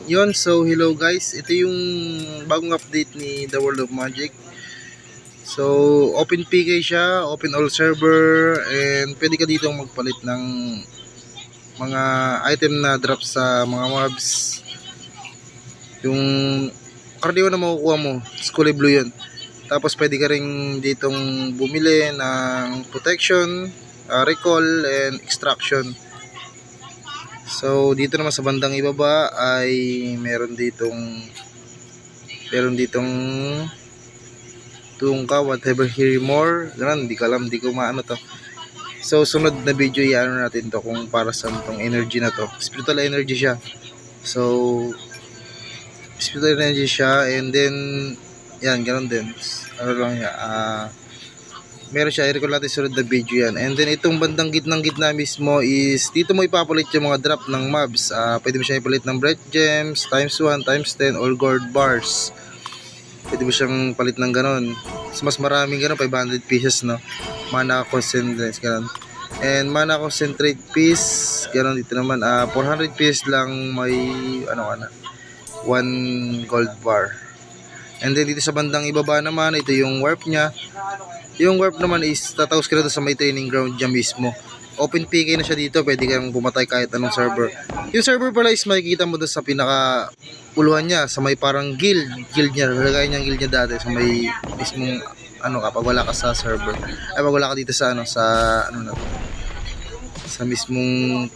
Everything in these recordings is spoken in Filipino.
Yun, so hello guys, ito yung bagong update ni The World of Magic. So open PK siya, open all server, and pwede ka dito magpalit ng mga item na drop sa mga mobs. Yung karaniwan na makukuha mo, Skull Blue yun. Tapos pwede ka rin ditong bumili ng protection, recall, and extraction. So dito naman sa bandang ibaba ay meron ditong tungka, whatever, hear more, ganun, hindi ko alam, hindi ko maano to. So sunod na video iano natin to kung para sa tong energy na to. Spiritual energy siya. So spiritual energy siya, and then yan, ganun din. Ano lang niya, meron siya, i-record natin sunod na video yan. And then itong bandang gitna mismo is dito mo ipapalit yung mga drop ng mobs. Pwede mo siya ipalit ng bread gems times 1, times 10, or gold bars. Pwede mo siyang palit ng ganon. Mas maraming ganon, 500 pieces, no? Mana concentrate, ganon. And mana concentrate piece, ganon dito naman. 400 pieces lang, may ano ka na, 1 gold bar. And then dito sa bandang ibaba naman, ito yung warp niya. Yung warp naman is tataos ka na sa may training ground dyan mismo. Open PK na siya dito, pwede kang pumatay kahit anong server. Yung server pala is makikita mo doon sa pinaka uluhan niya, sa may parang guild niya, nilagay niya ang guild niya dati sa may mismong ano, kapag wala ka sa server. Ay, pag wala ka dito sa ano, sa ano na, sa mismong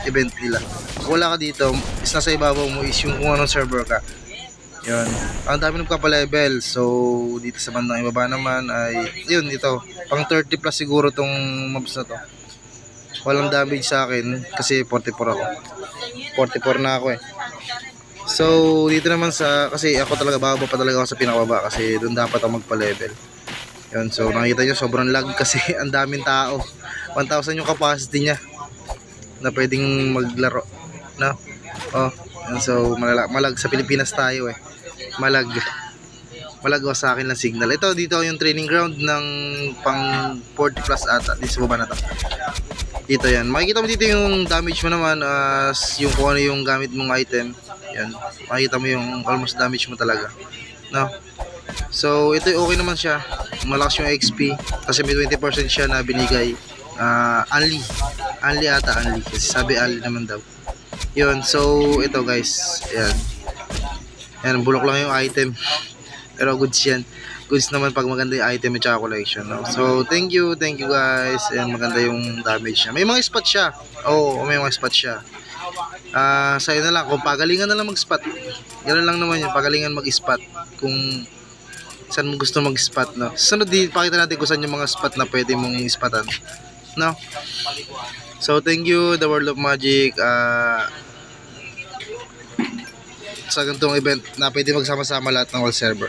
event nila. Pag wala ka dito, is nasa ibabaw mo is yung kung anong server ka. Yun, ang dami nagpapa-level. So dito sa bandang ibaba naman ay yun, dito pang 30 plus siguro tong mobs na to. Walang damage sa akin kasi 44 ako, 44 na ako eh. So dito naman sa, kasi ako talaga bababa pa talaga ako sa pinakababa kasi doon dapat ako magpa-level. Yun, so nakita nyo sobrang lag kasi ang daming tao. 1,000 yung capacity niya na pwedeng maglaro, no? Oh, yun, so malag sa Pilipinas tayo eh. Malag o sa akin lang signal. Ito dito yung training ground ng pang 40 plus ata. Dito sa baba na to. Dito yan. Makikita mo dito yung damage mo naman, yung kung ano yung gamit mong item. Yan. Makikita mo yung almost damage mo talaga. No? So ito okay naman siya. Malakas yung XP kasi may 20% siya na binigay. Only ata. Kasi sabi only naman daw. Yun. So ito guys. Ayan. Yan, bulok lang yung item. Pero goods yan. Goods naman pag maganda yung item at saka collection, no? So, thank you guys. And maganda yung damage niya. May mga spot siya. Oo, may mga spot siya. Sa'yo na lang. Kung pagalingan na lang mag-spot. Ganun lang naman yun. Pagalingan mag-spot. Kung saan mo gusto mag-spot, no? Sunod, pakita natin kung saan yung mga spot na pwede mong spotan. No? So, thank you, The World of Magic. Sa ganitong event na pwede magsama-sama lahat ng all server.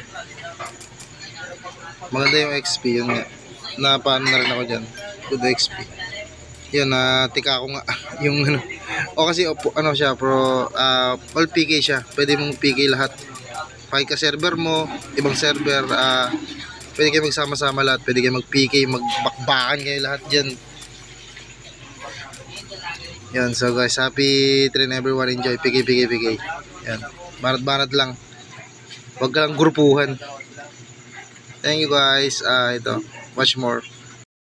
Maganda yung XP, yun nga. Napaano na rin ako dyan. Good XP. Yun, tika ako nga. Yung ano. O kasi ano siya, pro all PK siya. Pwede mong PK lahat. Kahit ka server mo, ibang server, pwede kayo magsama-sama lahat. Pwede kayo mag-PK, magbakbakan kayo lahat dyan. Yan, so guys, happy train everyone. Enjoy. PK. Yan. Banat lang. Huwag ka lang grupuhan. Thank you guys. Ito, much more.